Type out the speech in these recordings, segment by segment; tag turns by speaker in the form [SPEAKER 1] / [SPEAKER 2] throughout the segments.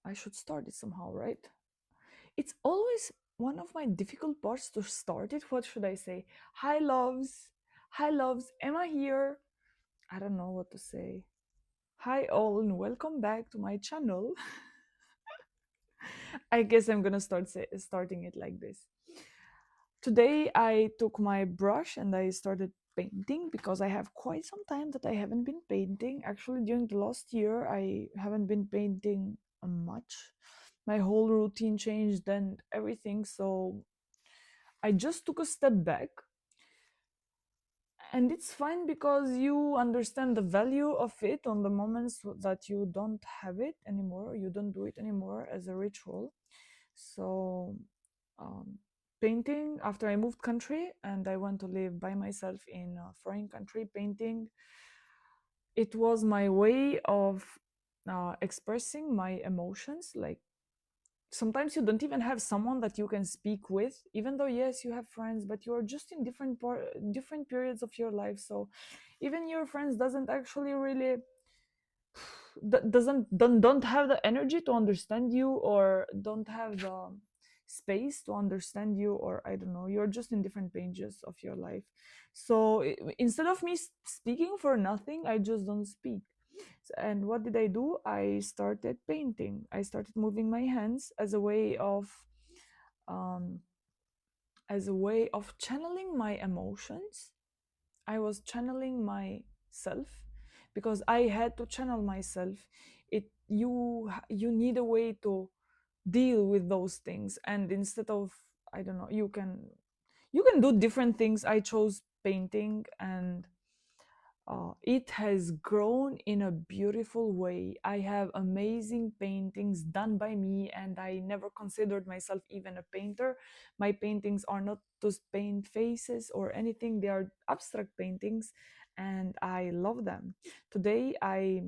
[SPEAKER 1] I should start it somehow, right? It's always one of my difficult parts to start it. What should I say? Hi, loves. Hi, loves. Am I here? I don't know what to say. Hi, all, and welcome back to my channel. I guess I'm gonna starting it like this. Today, I took my brush and I started painting because I have quite some time that I haven't been painting. Actually, during the last year, I haven't been painting much. My whole routine changed and everything, so I just took a step back. And it's fine because you understand the value of it on the moments that you don't have it anymore, you don't do it anymore as a ritual. So, um, painting, after I moved country and I went to live by myself in a foreign country, painting, it was my way of expressing my emotions. Like, sometimes you don't even have someone that you can speak with, even though yes, you have friends, but you are just in different periods of your life. So even your friends doesn't actually really don't have the energy to understand you, or don't have the space to understand you, or I don't know, you're just in different pages of your life. So instead of me speaking for nothing, I just don't speak. And what did I do? I started painting. I started moving my hands um, as a way of channeling my emotions. I was channeling myself because I had to channel myself. You need a way to deal with those things, and instead of, I don't know, you can do different things. I chose painting, and it has grown in a beautiful way. I have amazing paintings done by me, and I never considered myself even a painter. My paintings are not just paint faces or anything, they are abstract paintings, and I love them. Today, I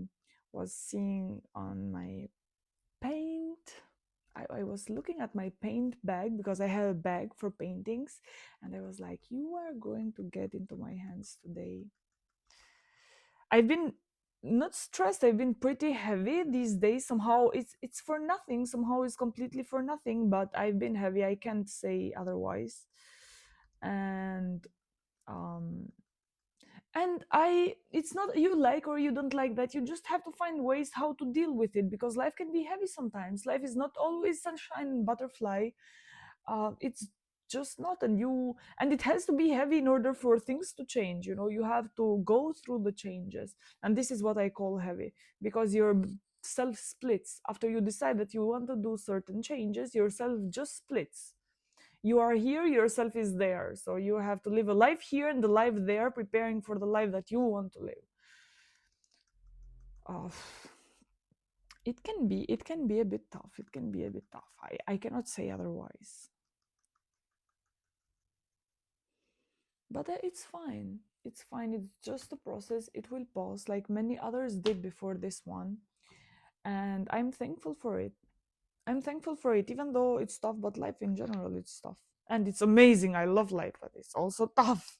[SPEAKER 1] was seeing on my paint. I was looking at my paint bag because I have a bag for paintings, and I was like, you are going to get into my hands today. I've been not stressed. I've been pretty heavy these days. Somehow it's for nothing. Somehow it's completely for nothing. But I've been heavy. I can't say otherwise. And um, it's not you like or you don't like that. You just have to find ways how to deal with it, because life can be heavy sometimes. Life is not always sunshine and butterfly. It's just not. And it has to be heavy in order for things to change. You have to go through the changes, and this is what I call heavy, because your self splits after you decide that you want to do certain changes. Yourself just splits. You are here, yourself is there, so you have to live a life here and the life there, preparing for the life that you want to live. uh, it can be a bit tough. It can be a bit tough. I cannot say otherwise. But it's fine. It's fine. It's just a process. It will pass, like many others did before this one. And I'm thankful for it. I'm thankful for it, even though it's tough, but life in general, it's tough. And it's amazing. I love life, but it's also tough.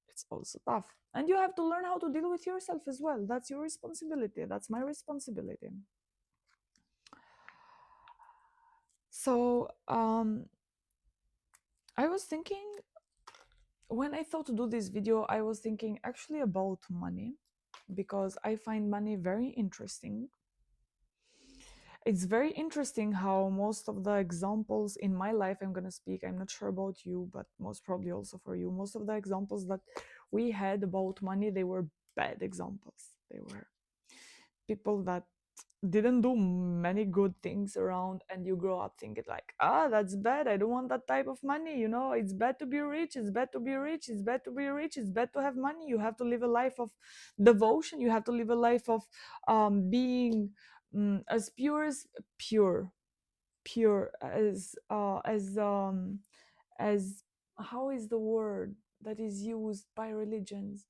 [SPEAKER 1] It's also tough. And you have to learn how to deal with yourself as well. That's your responsibility. That's my responsibility. So, I was thinking, when I thought to do this video, I was thinking actually about money, because I find money very interesting. It's very interesting how most of the examples in my life, I'm going to speak, I'm not sure about you, but most probably also for you, most of the examples that we had about money, they were bad examples. They were people that didn't do many good things around, and you grow up thinking like, that's bad, I don't want that type of money. It's bad to be rich, it's bad to be rich, it's bad to be rich, it's bad to have money. You have to live a life of devotion. You have to live a life of being as pure pure as how is the word that is used by religions,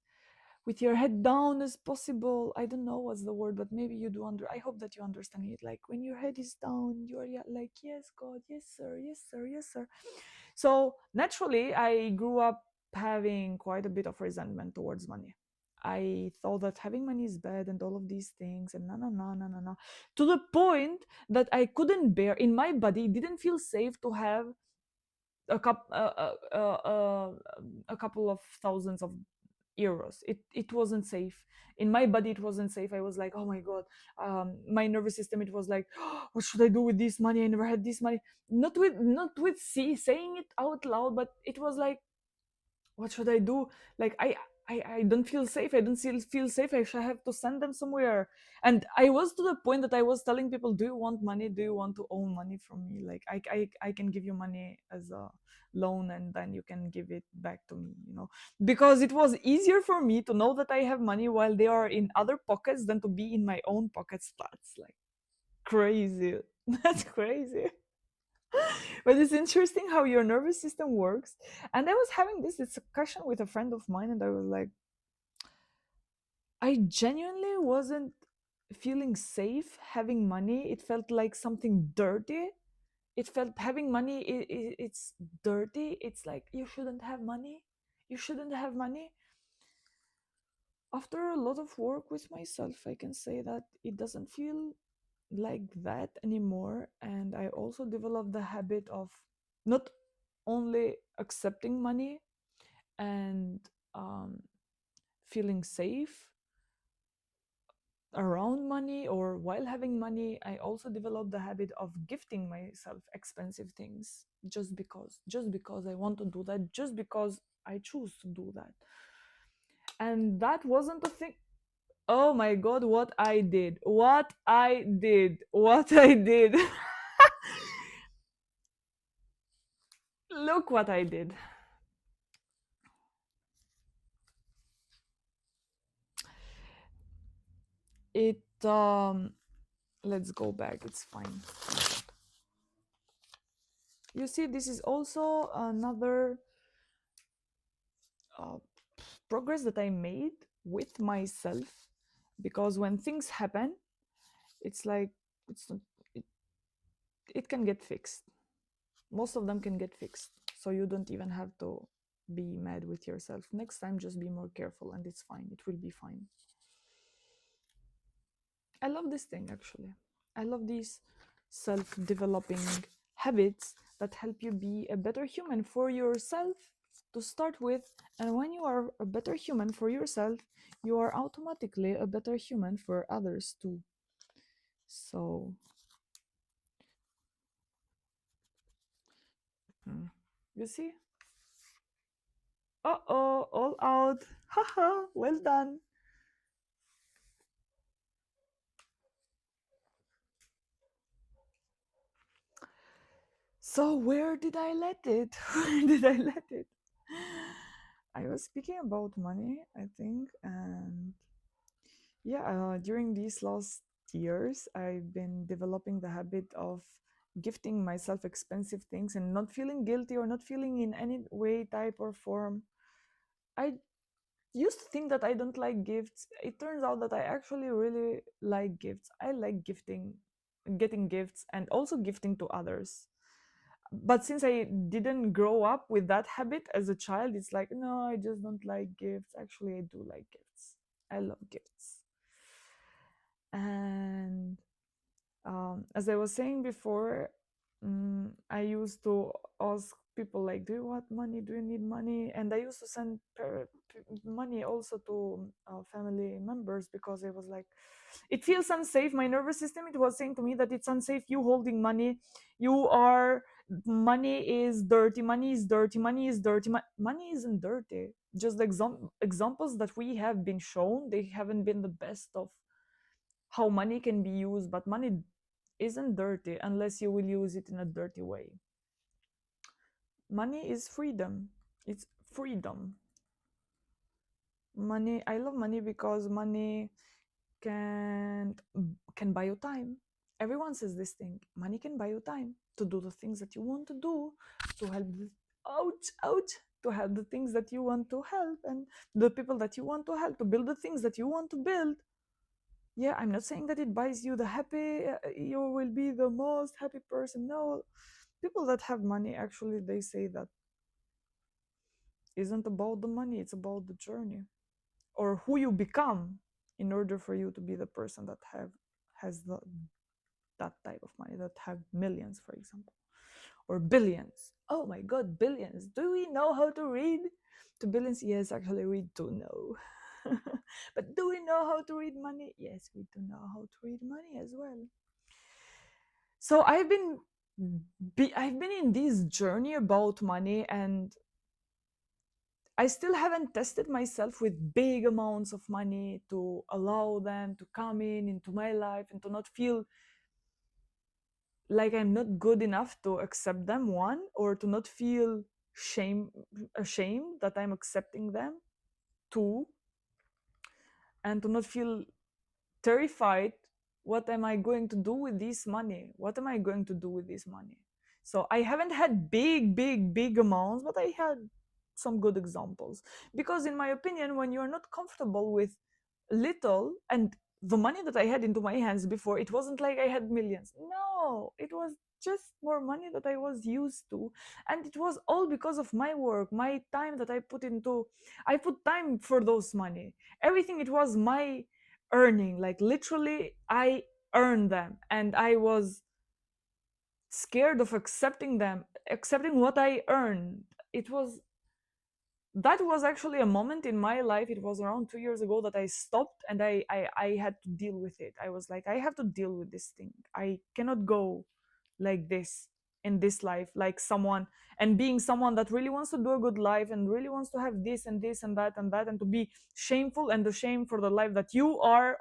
[SPEAKER 1] with your head down as possible. I don't know what's the word, but maybe you do I hope that you understand it. Like, when your head is down, you are like, yes, God, yes, sir, yes, sir, yes, sir. So naturally, I grew up having quite a bit of resentment towards money. I thought that having money is bad and all of these things and na, to the point that I couldn't bear in my body. It didn't feel safe to have a cup a couple of thousands of euros. It wasn't safe in my body. It wasn't safe. I was like, oh my god. My nervous system, it was like, what should I do with this money? I never had this money. Not with saying it out loud, but it was like, what should I do? Like I don't feel safe. I don't feel safe. I should have to send them somewhere. And I was to the point that I was telling people, do you want money? Do you want to own money from me? Like I can give you money as a loan and then you can give it back to me, because it was easier for me to know that I have money while they are in other pockets than to be in my own pockets. That's like crazy. That's crazy. But it's interesting how your nervous system works. And I was having this discussion with a friend of mine, and I was like, I genuinely wasn't feeling safe having money. It felt like something dirty. It felt having money, it's dirty. It's like, you shouldn't have money. You shouldn't have money. After a lot of work with myself, I can say that it doesn't feel like that anymore. And I also developed the habit of not only accepting money and um, feeling safe around money or while having money. I also developed the habit of gifting myself expensive things just because I want to do that, just because I choose to do that. And that wasn't a thing. Oh my god, what I did. Look what I did. It let's go back, it's fine. You see, this is also another uh, progress that I made with myself, because when things happen, it's like, it's not, it, it can get fixed. Most of them can get fixed, so you don't even have to be mad with yourself. Next time, just be more careful, and it's fine. It will be fine. I love this thing, actually. I love these self-developing habits that help you be a better human for yourself to start with. And when you are a better human for yourself, you are automatically a better human for others too. So, you see? Uh-oh, all out. Haha, well done. So where did I let it? Where did I let it? I was speaking about money, I think, and yeah, during these last years, I've been developing the habit of gifting myself expensive things and not feeling guilty or not feeling in any way, type, or form. I used to think that I don't like gifts. It turns out that I actually really like gifts. I like gifting, getting gifts, and also gifting to others. But since I didn't grow up with that habit as a child, it's like, no, I just don't like gifts. Actually, I do like gifts. I love gifts. And as I was saying before, I used to ask people like, "Do you want money? Do you need money?" And I used to send money also to family members, because I was like, it feels unsafe. My nervous system, it was saying to me that it's unsafe. You holding money, you are money is dirty. Money is dirty. Money is dirty. Money isn't dirty. Just the examples that we have been shown, they haven't been the best of how money can be used, but money isn't dirty unless you will use it in a dirty way. Money is freedom. It's freedom. Money, I love money because money can can buy you time. Everyone says this thing. Money can buy you time to do the things that you want to do, to help ouch, ouch, to help the things that you want to help and the people that you want to help, to build the things that you want to build. Yeah, I'm not saying that it buys you the happy, you will be the most happy person. No, people that have money, actually, they say that isn't about the money, it's about the journey. or who you become in order for you to be the person that has that type of money, that have millions, for example, or billions. Oh my god, billions. Do we know how to read to billions? Yes, actually we do know. But do we know how to read money? Yes, we do know how to read money as well. So I've been in this journey about money, and I still haven't tested myself with big amounts of money to allow them to come in into my life and to not feel like I'm not good enough to accept them, one, or to not feel shame ashamed that I'm accepting them, two, and to not feel terrified. What am I going to do with this money? What am I going to do with this money? So I haven't had big amounts, but I had some good examples. Because in my opinion, when you're not comfortable with little, and the money that I had into my hands before, it wasn't like I had millions. No, it was just more money that I was used to. And it was all because of my work, my time that I put into. I put time for those money. Everything, it was my earning. Like literally, I earned them, and I was scared of accepting them, accepting what I earned. It was That was actually a moment in my life. It was around 2 years ago that I stopped, and I had to deal with it. I was like, I have to deal with this thing. I cannot go like this in this life, like someone, and being someone that really wants to do a good life and really wants to have this and this and that and that, and to be shameful and ashamed for the life that you are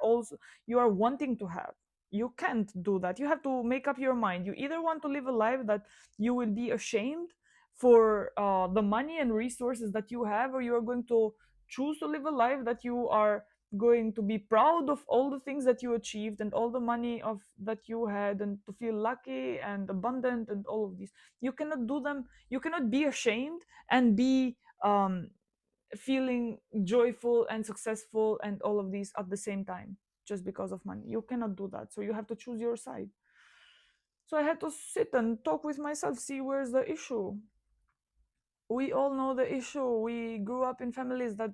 [SPEAKER 1] wanting to have. You can't do that. You have to make up your mind. You either want to live a life that you will be ashamed for the money and resources that you have, or you are going to choose to live a life that you are going to be proud of all the things that you achieved and all the money of that you had, and to feel lucky and abundant and all of these. You cannot do them. You cannot be ashamed and be feeling joyful and successful and all of these at the same time, just because of money. You cannot do that. So you have to choose your side. So I had to sit and talk with myself, see where's the issue. We all know the issue. We grew up in families that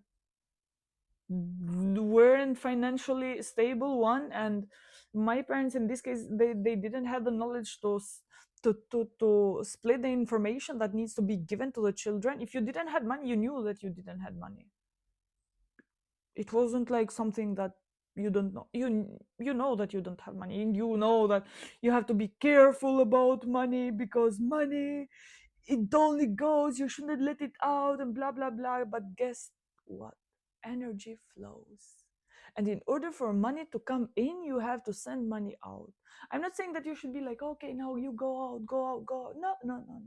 [SPEAKER 1] weren't financially stable, one, and my parents in this case, they didn't have the knowledge to split the information that needs to be given to the children. If you didn't have money, you knew that you didn't have money. It wasn't like something that you don't know. You know that you don't have money, and you know that you have to be careful about money, because money, it only goes, you shouldn't let it out, and blah blah blah. But guess what? Energy flows, and in order for money to come in, you have to send money out. I'm not saying that you should be like, okay, now you go out, go out, go out. No, no, no, no.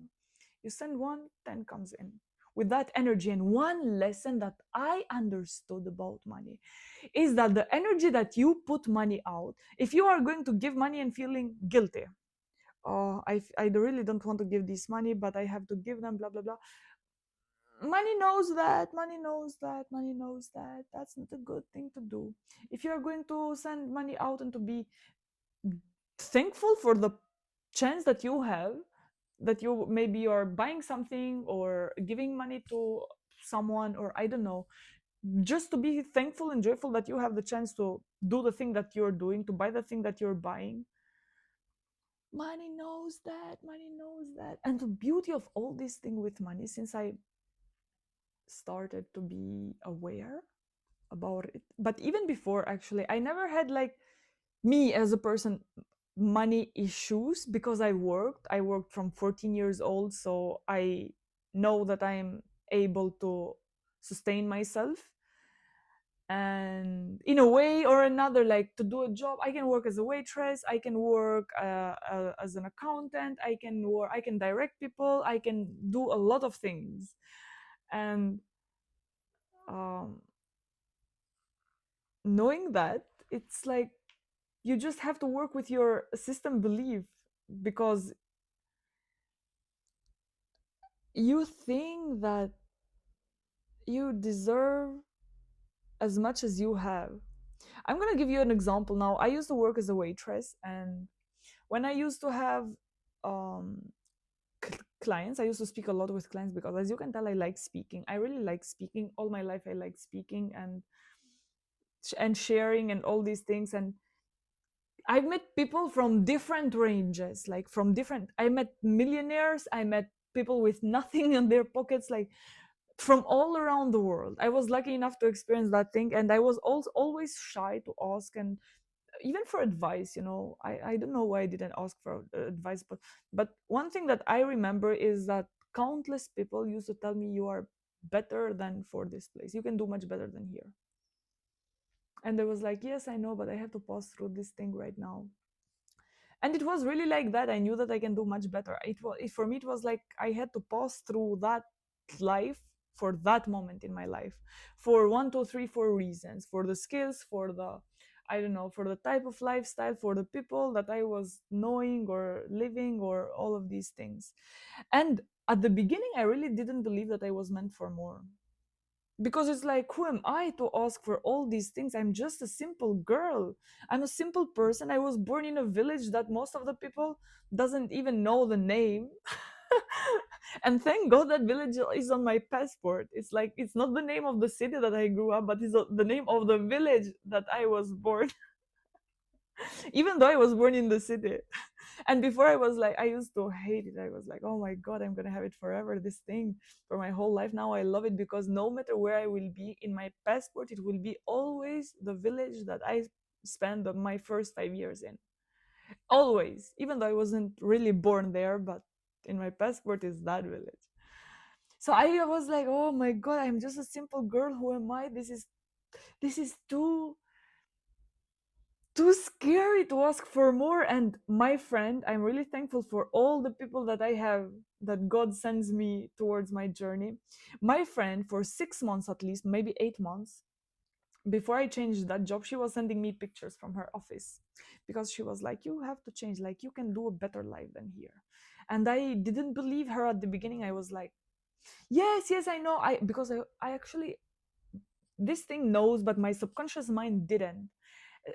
[SPEAKER 1] You send one, 10 comes in with that energy. And one lesson that I understood about money is that the energy that you put money out, if you are going to give money and feeling guilty, oh, I really don't want to give this money, but I have to give them, blah blah blah. Money knows that, money knows that, money knows that. That's not a good thing to do. If you are going to send money out and to be thankful for the chance that you have, that you maybe you're buying something or giving money to someone, or I don't know, just to be thankful and joyful that you have the chance to do the thing that you're doing, to buy the thing that you're buying. Money knows that, money knows that. And the beauty of all this thing with money, since I started to be aware about it, but even before, actually, I never had, like, me as a person, money issues, because I worked from 14 years old, so I know that I'm able to sustain myself. And in a way or another, like, to do a job, I can work as a waitress, I can work as an accountant, I can direct people, I can do a lot of things. And um, knowing that, it's like you just have to work with your system belief, because you think that you deserve as much as you have. I'm going to give you an example now. I used to work as a waitress, and when I used to have um, clients, I used to speak a lot with clients, because, as you can tell, I like speaking. I really like speaking. All my life, I like speaking. And and sharing and all these things. And I met people from different ranges, like from different. I met millionaires. I met people with nothing in their pockets, like from all around the world. I was lucky enough to experience that thing, and I was also always shy to ask, and even for advice. I don't know why I didn't ask for advice, but one thing that I remember is that countless people used to tell me, you are better than for this place. You can do much better than here. And I was like, yes, I know, but I have to pass through this thing right now. And it was really like that. I knew that I can do much better. For me, it was like I had to pass through that life for that moment in my life, for one, two, three, four reasons: for the skills, for the, I don't know, for the type of lifestyle, for the people that I was knowing or living, or all of these things. And at the beginning, I really didn't believe that I was meant for more, because it's like, who am I to ask for all these things? I'm just a simple girl. I'm a simple person. I was born in a village that most of the people doesn't even know the name. And thank God that village is on my passport. It's like, it's not the name of the city that I grew up, but it's the name of the village that I was born. Even though I was born in the city. And before, I was like, I used to hate it. I was like, oh my God, I'm gonna have it forever, this thing, for my whole life. Now I love it, because no matter where I will be in my passport, it will be always the village that I spent my first 5 years in. Always, even though I wasn't really born there, but in my passport is that village. So I was like, oh my God, I'm just a simple girl. Who am I? This is too scary to ask for more. And my friend, I'm really thankful for all the people that I have, that God sends me towards my journey. My friend, for 6 months at least, maybe 8 months, before I changed that job, she was sending me pictures from her office, because she was like, you have to change, like you can do a better life than here. And I didn't believe her at the beginning. I was like, yes, yes, I know. I actually, this thing knows, but my subconscious mind didn't.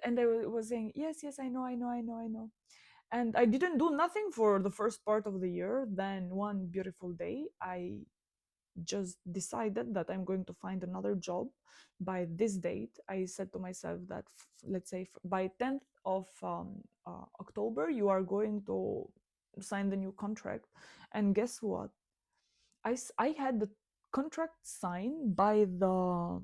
[SPEAKER 1] And I was saying, yes, yes, I know, I know, I know, I know. And I didn't do nothing for the first part of the year. Then one beautiful day, I just decided that I'm going to find another job by this date. I said to myself that, let's say, by 10th of October, you are going to sign the new contract. And guess what? I had the contract signed by the,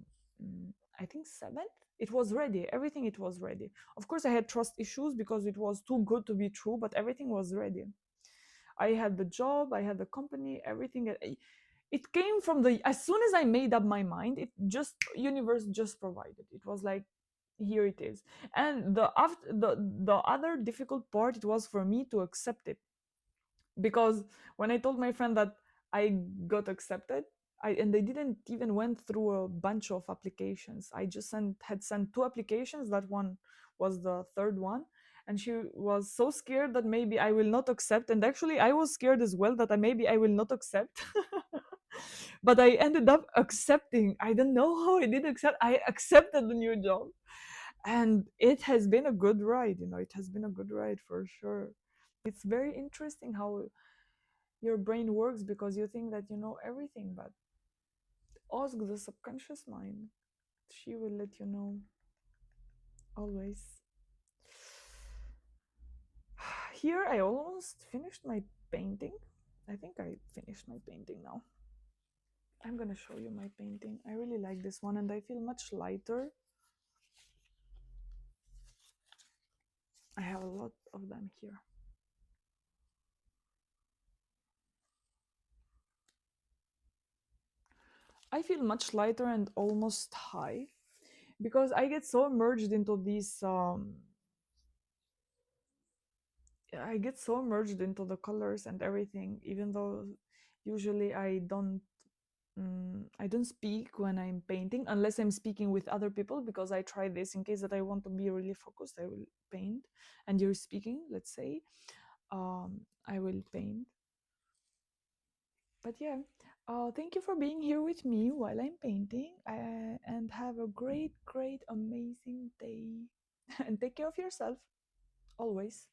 [SPEAKER 1] I think, 7th. It was ready. Everything, it was ready. Of course, I had trust issues because it was too good to be true, but everything was ready. I had the job, I had the company, everything. It came from the, as soon as I made up my mind, it just, universe just provided. It was like, here it is. And the other difficult part, it was for me to accept it, because when I told my friend that I got accepted, and they didn't even went through a bunch of applications. I just had sent two applications. That one was the third one, and she was so scared that maybe I will not accept. And actually, I was scared as well that maybe I will not accept. But I ended up accepting. I don't know how I did accept. I accepted the new job, and it has been a good ride. It has been a good ride for sure. It's very interesting how your brain works, because you think that you know everything, but ask the subconscious mind. She will let you know, always. Here, I almost finished my painting. I think I finished my painting now. I'm gonna show you my painting. I really like this one, and I feel much lighter. I have a lot of them here. I feel much lighter and almost high, because I get so immersed into these I get so immersed into the colors and everything, even though usually I don't speak when I'm painting, unless I'm speaking with other people, because I try this in case that I want to be really focused. I will paint, and you're speaking, let's say, I will paint. But yeah, thank you for being here with me while I'm painting, and have a great, great, amazing day. And take care of yourself always.